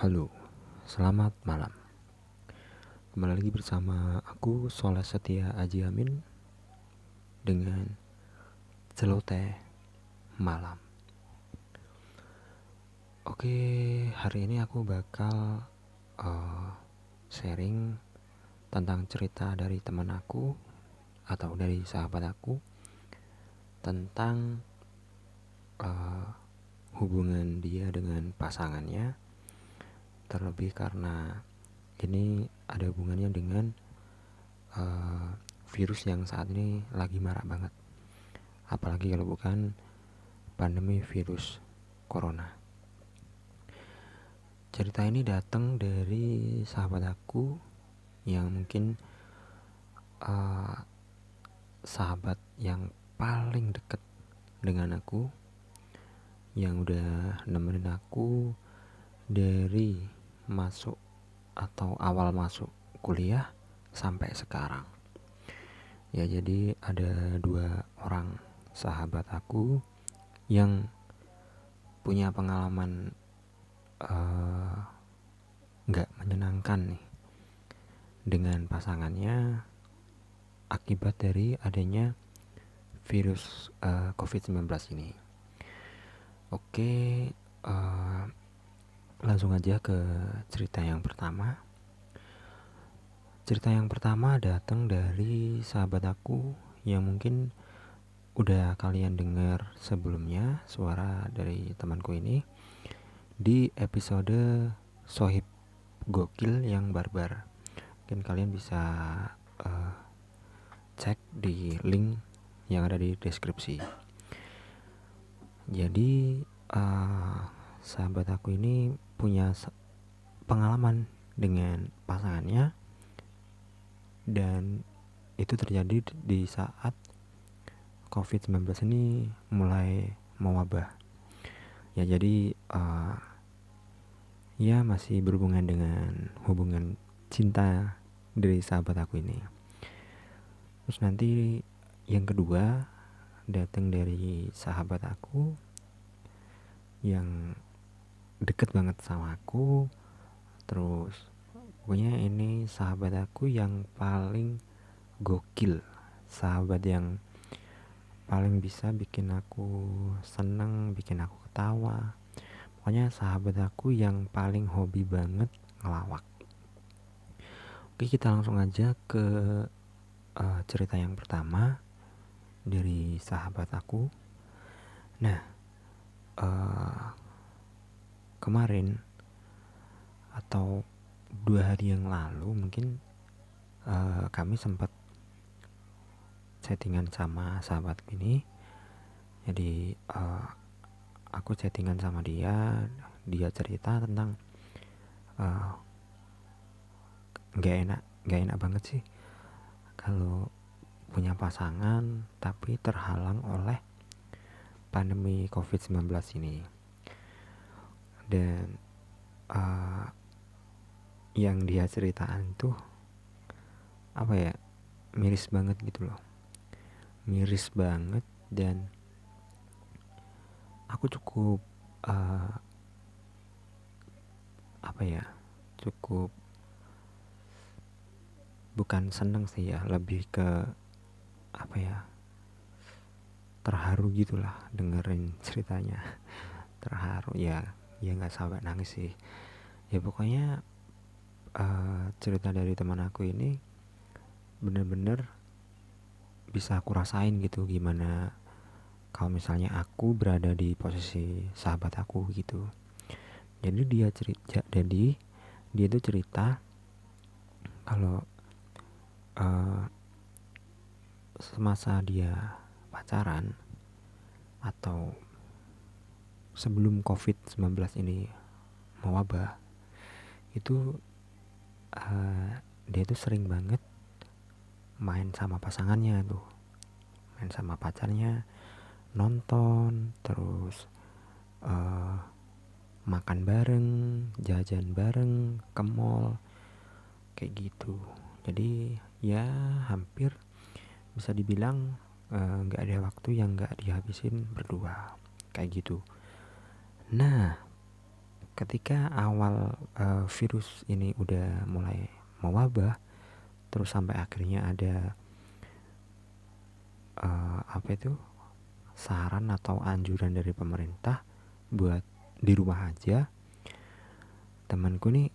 Halo, selamat malam. Kembali lagi bersama aku Soleh Setia Aji Amin dengan celoteh malam. Oke, hari ini aku bakal sharing tentang cerita dari teman aku atau dari sahabat aku tentang hubungan dia dengan pasangannya, terlebih karena ini ada hubungannya dengan virus yang saat ini lagi marak banget, apalagi kalau bukan pandemi virus corona. Cerita ini datang dari sahabat aku yang mungkin sahabat yang paling dekat dengan aku, yang udah nemenin aku dari masuk atau awal masuk kuliah sampai sekarang. Ya, jadi ada 2 orang sahabat aku yang punya pengalaman nggak menyenangkan nih dengan pasangannya akibat dari adanya virus COVID-19 ini. Oke, langsung aja ke cerita yang pertama. Cerita yang pertama datang dari sahabat aku yang mungkin udah kalian dengar sebelumnya suara dari temanku ini di episode Sohib Gokil yang Barbar. Mungkin kalian bisa cek di link yang ada di deskripsi. Jadi sahabat aku ini punya pengalaman dengan pasangannya, dan itu terjadi di saat COVID-19 ini mulai mewabah. Ya, jadi ya masih berhubungan dengan hubungan cinta dari sahabat aku ini. Terus nanti yang kedua datang dari sahabat aku yang deket banget sama aku. Terus pokoknya ini sahabat aku yang paling gokil, sahabat yang paling bisa bikin aku seneng, bikin aku ketawa. Pokoknya sahabat aku yang paling hobi banget ngelawak. Oke, kita langsung aja ke cerita yang pertama dari sahabat aku. Nah, kemarin atau 2 hari yang lalu mungkin kami sempat chattingan sama sahabat ini. Jadi aku chattingan sama dia cerita tentang gak enak banget sih kalau punya pasangan tapi terhalang oleh pandemi COVID-19 ini. Dan yang dia ceritaan tuh apa ya, miris banget gitu loh, miris banget. Dan aku cukup cukup bukan seneng sih ya, lebih ke terharu gitulah dengerin ceritanya. Terharu ya nggak sampai nangis sih ya. Pokoknya cerita dari teman aku ini bener-bener bisa aku rasain gitu, gimana kalau misalnya aku berada di posisi sahabat aku gitu. Jadi dia tuh cerita kalau semasa dia pacaran atau sebelum COVID-19 ini mewabah itu dia tuh sering banget main sama pasangannya tuh, main sama pacarnya, nonton, terus makan bareng, jajan bareng, ke mall, kayak gitu. Jadi ya hampir bisa dibilang gak ada waktu yang gak dihabisin berdua, kayak gitu. Nah, ketika awal virus ini udah mulai mewabah, terus sampai akhirnya ada apa itu, saran atau anjuran dari pemerintah buat di rumah aja, temanku nih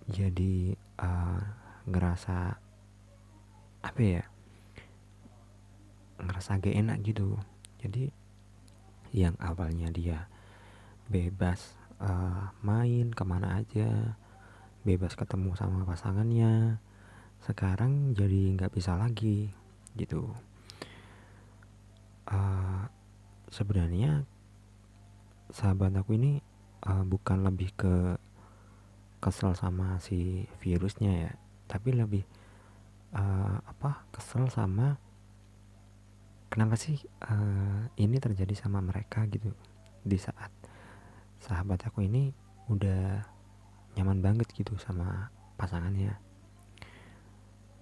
jadi ngerasa apa ya, ngerasa gak enak gitu. Jadi yang awalnya dia bebas main kemana aja, bebas ketemu sama pasangannya, sekarang jadi nggak bisa lagi gitu. Sebenarnya sahabat aku ini bukan lebih ke kesel sama si virusnya ya, tapi lebih kesel sama kenapa sih ini terjadi sama mereka gitu, di saat sahabat aku ini udah nyaman banget gitu sama pasangannya,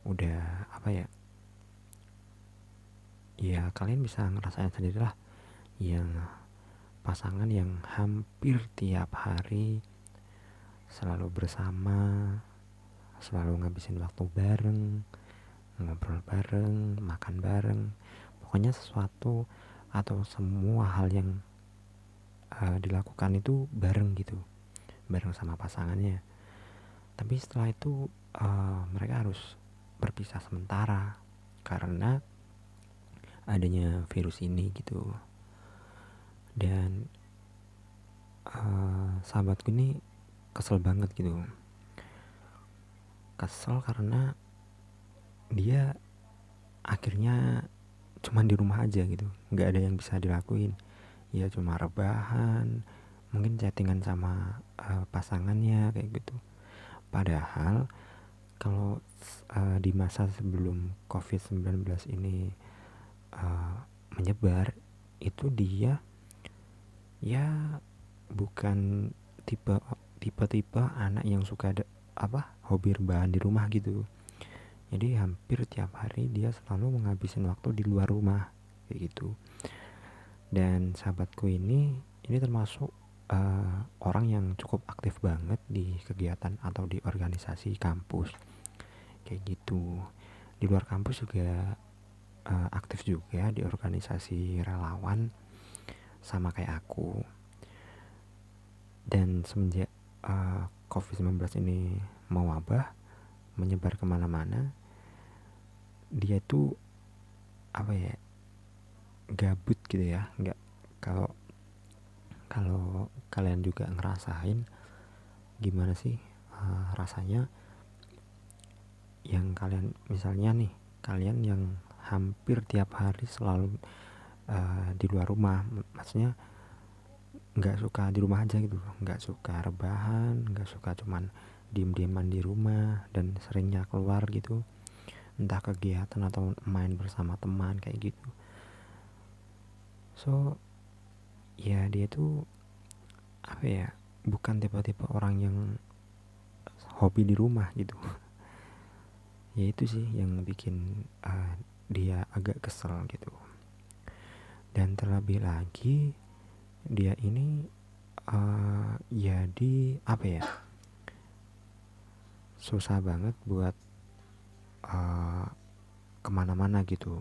udah apa ya, ya kalian bisa ngerasain sendiri lah, yang pasangan yang hampir tiap hari selalu bersama, selalu ngabisin waktu bareng, ngobrol bareng, makan bareng, pokoknya sesuatu atau semua hal yang dilakukan itu bareng gitu, bareng sama pasangannya. Tapi setelah itu mereka harus berpisah sementara karena adanya virus ini gitu. Dan sahabatku ini kesel banget gitu, kesel karena dia akhirnya cuman di rumah aja gitu, nggak ada yang bisa dilakuin, ya cuma rebahan, mungkin chattingan sama pasangannya kayak gitu. Padahal kalau di masa sebelum COVID-19 ini menyebar, itu dia ya bukan tipe anak yang suka hobi rebahan di rumah gitu. Jadi hampir tiap hari dia selalu menghabisin waktu di luar rumah kayak gitu. Dan sahabatku ini termasuk orang yang cukup aktif banget di kegiatan atau di organisasi kampus kayak gitu. Di luar kampus juga aktif juga di organisasi relawan sama kayak aku. Dan semenjak COVID-19 ini mewabah, menyebar kemana-mana, dia tuh apa ya, gabut gitu ya. Nggak, kalau kalian juga ngerasain gimana sih rasanya yang kalian, misalnya nih, kalian yang hampir tiap hari selalu di luar rumah, maksudnya nggak suka di rumah aja gitu, nggak suka rebahan, nggak suka cuman diem-dieman di rumah, dan seringnya keluar gitu, entah kegiatan atau main bersama teman kayak gitu. So ya dia tuh apa ya, bukan tipe-tipe orang yang hobi di rumah gitu. Ya itu sih yang bikin dia agak kesel gitu. Dan terlebih lagi dia ini jadi apa ya, susah banget buat kemana-mana gitu.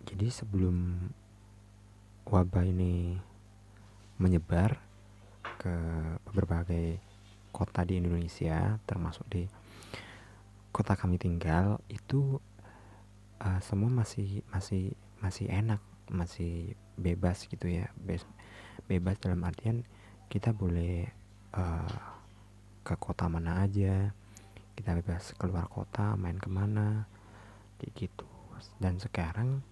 Jadi sebelum wabah ini menyebar ke berbagai kota di Indonesia, termasuk di kota kami tinggal, itu semua masih enak, masih bebas gitu ya. Bebas dalam artian kita boleh ke kota mana aja, kita bebas keluar kota, main kemana kayak gitu. Dan sekarang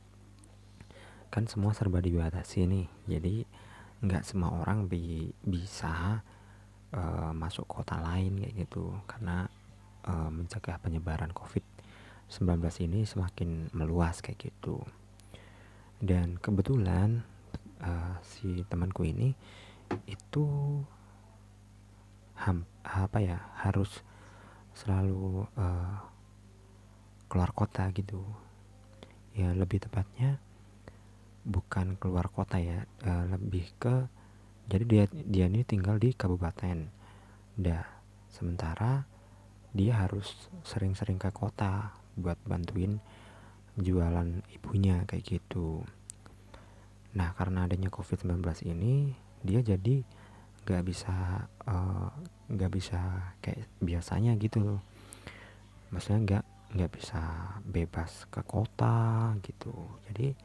kan semua serba dibatasi nih, jadi nggak semua orang bisa masuk kota lain kayak gitu, karena mencegah penyebaran COVID-19 ini semakin meluas kayak gitu. Dan kebetulan si temanku ini itu harus selalu keluar kota gitu. Ya lebih tepatnya bukan keluar kota ya, lebih ke Jadi dia ini tinggal di kabupaten. Sementara dia harus sering-sering ke kota buat bantuin jualan ibunya kayak gitu. Nah, karena adanya COVID-19 ini, dia jadi nggak bisa nggak bisa kayak biasanya gitu. Maksudnya nggak bisa bebas ke kota gitu. Jadi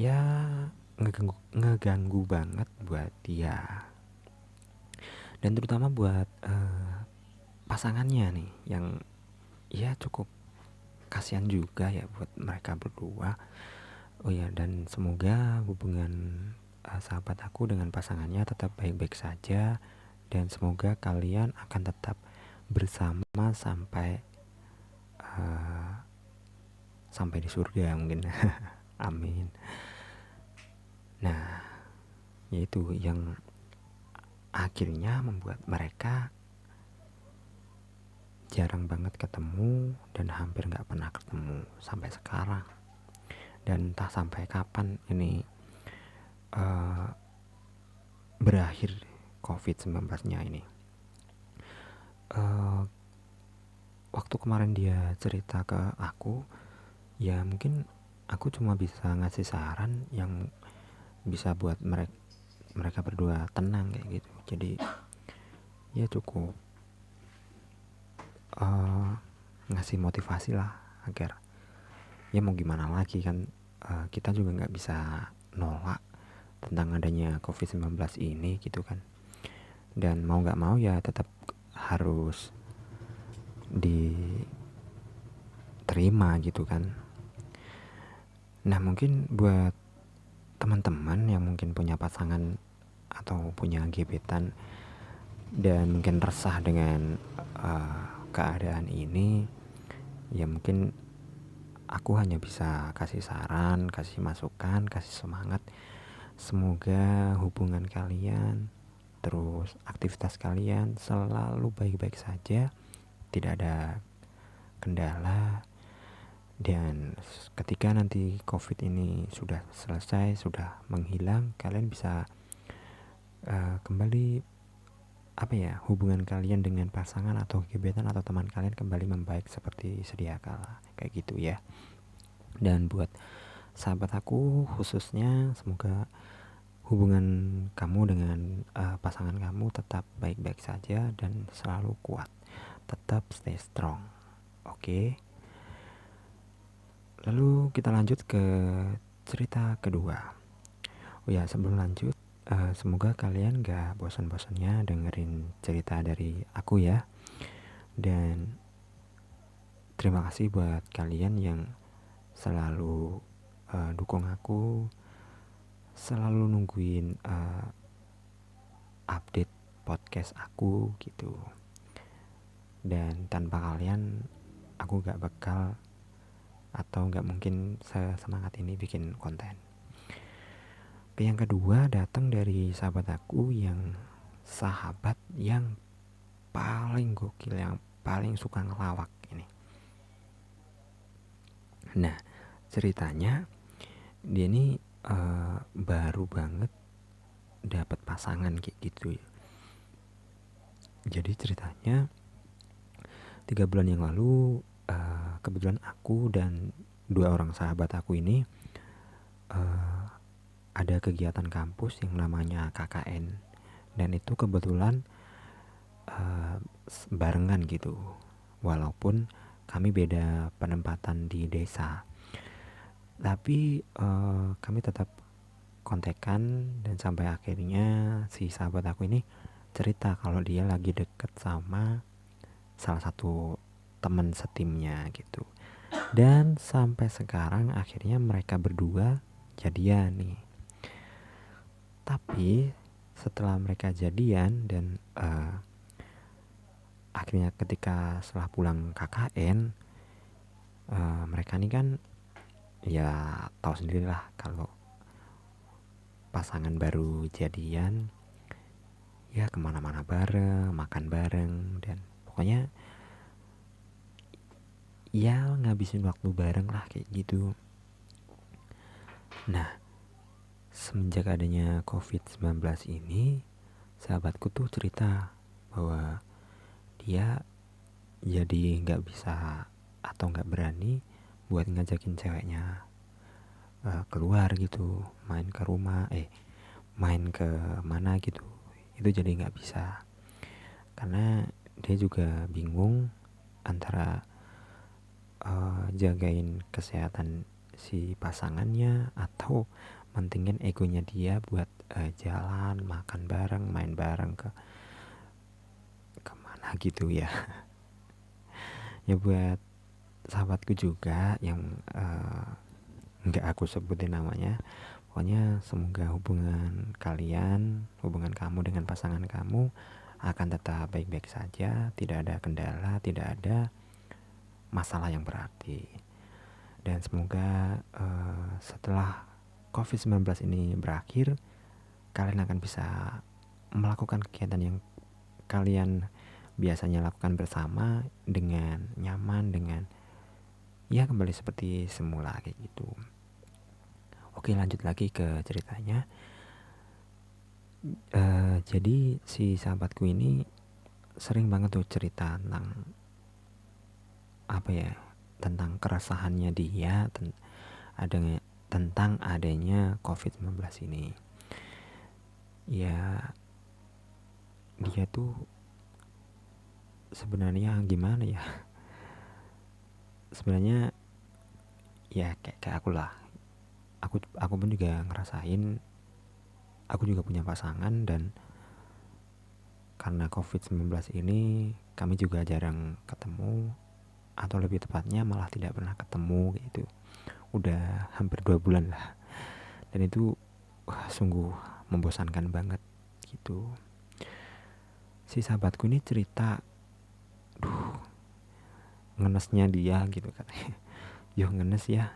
ya ngeganggu banget buat dia, dan terutama buat pasangannya nih, yang ya cukup kasihan juga ya buat mereka berdua. Oh ya, dan semoga hubungan sahabat aku dengan pasangannya tetap baik-baik saja, dan semoga kalian akan tetap bersama sampai sampai di surga mungkin. Amin. Nah, yaitu yang akhirnya membuat mereka jarang banget ketemu dan hampir gak pernah ketemu sampai sekarang. Dan entah sampai kapan ini berakhir COVID-19-nya ini. Waktu kemarin dia cerita ke aku, ya mungkin aku cuma bisa ngasih saran yang bisa buat mereka berdua tenang kayak gitu. Jadi ya cukup ngasih motivasi lah, agar ya mau gimana lagi kan, kita juga nggak bisa nolak tentang adanya COVID-19 ini gitu kan. Dan mau nggak mau ya tetap harus diterima gitu kan. Nah, mungkin buat teman-teman yang mungkin punya pasangan atau punya gebetan dan mungkin resah dengan keadaan ini, ya mungkin aku hanya bisa kasih saran, kasih masukan, kasih semangat. Semoga hubungan kalian, terus aktivitas kalian selalu baik-baik saja, tidak ada kendala. Dan ketika nanti COVID ini sudah selesai, sudah menghilang, kalian bisa kembali hubungan kalian dengan pasangan atau gebetan atau teman kalian kembali membaik seperti sedia kala kayak gitu ya. Dan buat sahabat aku khususnya, semoga hubungan kamu dengan pasangan kamu tetap baik-baik saja dan selalu kuat, tetap stay strong. Oke. Lalu kita lanjut ke cerita kedua. Oh ya, sebelum lanjut, semoga kalian gak bosan-bosannya dengerin cerita dari aku ya. Dan terima kasih buat kalian yang selalu dukung aku, selalu nungguin update podcast aku gitu. Dan tanpa kalian aku gak bakal atau gak mungkin sesemangat ini bikin konten. Yang kedua datang dari sahabat aku yang paling gokil, yang paling suka ngelawak ini. Nah, ceritanya dia ini baru banget dapat pasangan kayak gitu ya. Jadi ceritanya 3 bulan yang lalu kebetulan aku dan 2 orang sahabat aku ini ada kegiatan kampus yang namanya KKN, dan itu kebetulan barengan gitu, walaupun kami beda penempatan di desa, tapi kami tetap kontekan. Dan sampai akhirnya si sahabat aku ini cerita kalau dia lagi deket sama salah satu teman setimnya gitu. Dan sampai sekarang akhirnya mereka berdua jadian nih. Tapi setelah mereka jadian dan akhirnya ketika setelah pulang KKN, mereka ini kan ya tahu sendirilah kalau pasangan baru jadian ya kemana-mana bareng, makan bareng, dan pokoknya ya ngabisin waktu bareng lah kayak gitu. Nah, semenjak adanya COVID-19 ini, sahabatku tuh cerita bahwa dia jadi nggak bisa atau nggak berani buat ngajakin ceweknya keluar gitu, main ke rumah, main ke mana gitu. Itu jadi nggak bisa karena dia juga bingung antara jagain kesehatan si pasangannya atau mentingin egonya dia buat jalan, makan bareng, main bareng ke kemana gitu ya. Ya buat sahabatku juga yang nggak aku sebutin namanya, pokoknya semoga hubungan kalian, hubungan kamu dengan pasangan kamu akan tetap baik-baik saja, tidak ada kendala, tidak ada masalah yang berarti. Dan semoga setelah COVID-19 ini berakhir, kalian akan bisa melakukan kegiatan yang kalian biasanya lakukan bersama dengan nyaman, dengan ya kembali seperti semula kayak gitu. Oke, lanjut lagi ke ceritanya. Jadi si sahabatku ini sering banget tuh cerita tentang tentang keresahannya dia tentang adanya COVID-19 ini. Ya, dia tuh sebenarnya gimana ya? Sebenarnya ya kayak aku lah. Aku pun juga ngerasain, aku juga punya pasangan, dan karena COVID-19 ini kami juga jarang ketemu, atau lebih tepatnya malah tidak pernah ketemu gitu. Udah hampir 2 bulan lah. Dan itu sungguh membosankan banget gitu. Si sahabatku ini cerita, ngenesnya dia gitu katanya. Yo ngenes ya,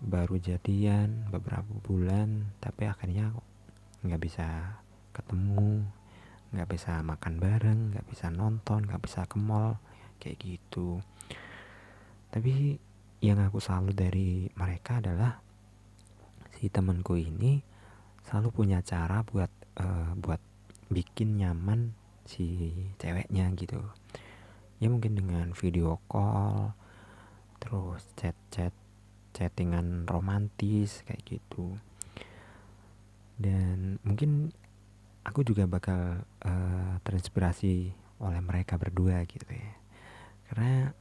baru jadian beberapa bulan tapi akhirnya nggak bisa ketemu, nggak bisa makan bareng, nggak bisa nonton, nggak bisa ke mall kayak gitu. Tapi yang aku salut dari mereka adalah si temanku ini selalu punya cara buat bikin nyaman si ceweknya gitu. Ya mungkin dengan video call, terus chattingan romantis kayak gitu. Dan mungkin aku juga bakal terinspirasi oleh mereka berdua gitu ya. Karena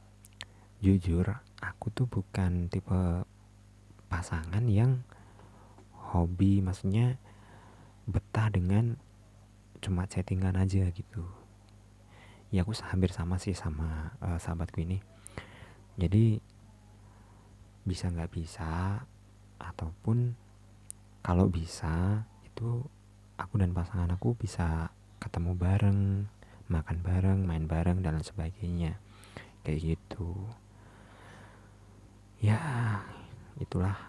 jujur aku tuh bukan tipe pasangan yang hobi, maksudnya betah dengan cuma chattingan aja gitu. Ya aku hampir sama sih sama sahabatku ini. Jadi bisa nggak bisa, ataupun kalau bisa itu aku dan pasangan aku bisa ketemu bareng, makan bareng, main bareng dan lain sebagainya kayak gitu. Ya itulah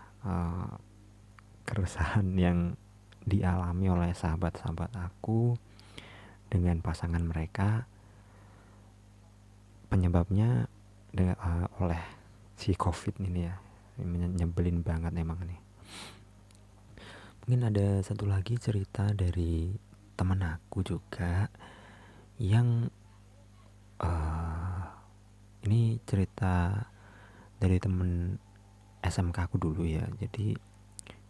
keresahan yang dialami oleh sahabat-sahabat aku dengan pasangan mereka. Penyebabnya oleh si COVID ini ya. Nyebelin banget emang nih. Mungkin ada satu lagi cerita dari teman aku juga yang ini cerita dari temen SMK aku dulu ya. Jadi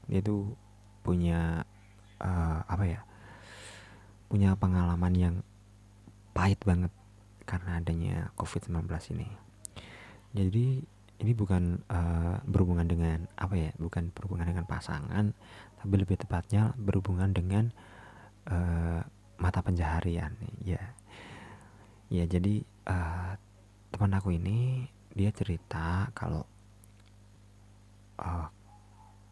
dia tuh punya punya pengalaman yang pahit banget karena adanya COVID-19 ini. Jadi ini bukan berhubungan dengan bukan berhubungan dengan pasangan, tapi lebih tepatnya berhubungan dengan mata pencaharian ya. Ya jadi teman aku ini dia cerita kalau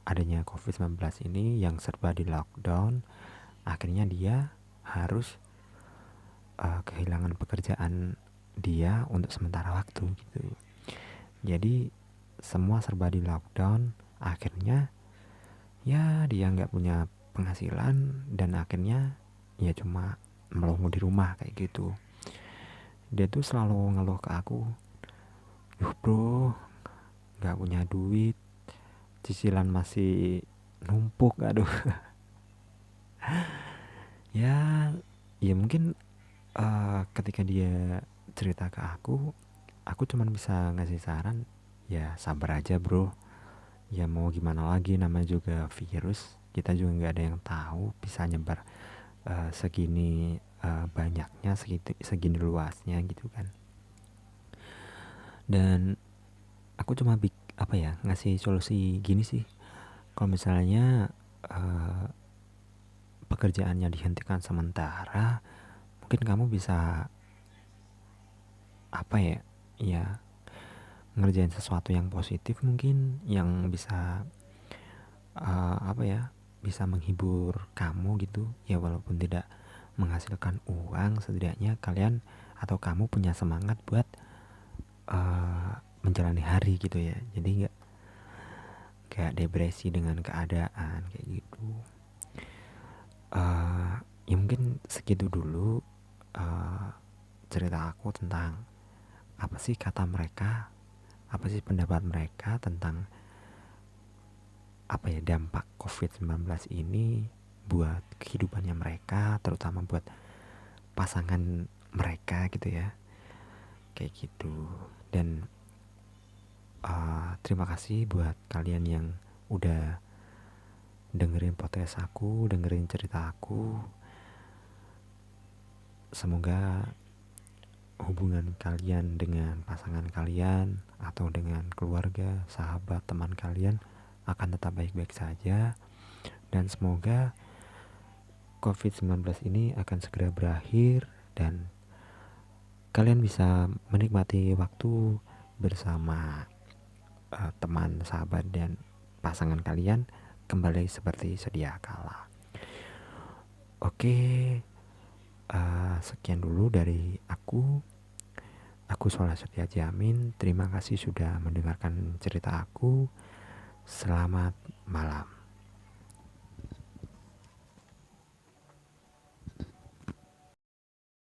adanya COVID-19 ini yang serba di lockdown, akhirnya dia harus kehilangan pekerjaan dia untuk sementara waktu gitu. Jadi semua serba di lockdown, akhirnya ya dia nggak punya penghasilan dan akhirnya ya cuma melongo di rumah kayak gitu. Dia tuh selalu ngeluh ke aku, yuh bro, nggak punya duit, cicilan masih numpuk, aduh. Ya, ya mungkin ketika dia cerita ke aku cuman bisa ngasih saran, ya sabar aja bro. Ya mau gimana lagi, namanya juga virus, kita juga nggak ada yang tahu bisa nyebar segini banyaknya, segini luasnya gitu kan. Dan aku cuma apa ya, ngasih solusi gini sih. Kalau misalnya pekerjaannya dihentikan sementara, mungkin kamu bisa apa ya, ya ngerjain sesuatu yang positif, mungkin yang bisa apa ya, bisa menghibur kamu gitu ya, walaupun tidak menghasilkan uang, setidaknya kalian atau kamu punya semangat buat menjalani hari gitu ya. Jadi nggak kayak depresi dengan keadaan kayak gitu. Ya mungkin segitu dulu cerita aku tentang apa sih kata mereka, apa sih pendapat mereka tentang apa ya, dampak COVID-19 ini buat kehidupannya mereka, terutama buat pasangan mereka gitu ya, kayak gitu. Dan terima kasih buat kalian yang udah dengerin podcast aku, dengerin cerita aku. Semoga hubungan kalian dengan pasangan kalian atau dengan keluarga, sahabat, teman kalian akan tetap baik-baik saja. Dan semoga COVID-19 ini akan segera berakhir dan kalian bisa menikmati waktu bersama teman, sahabat, dan pasangan kalian kembali seperti sedia kala. Oke, sekian dulu dari aku. Aku Soleh Setia Jamin. Terima kasih sudah mendengarkan cerita aku. Selamat malam.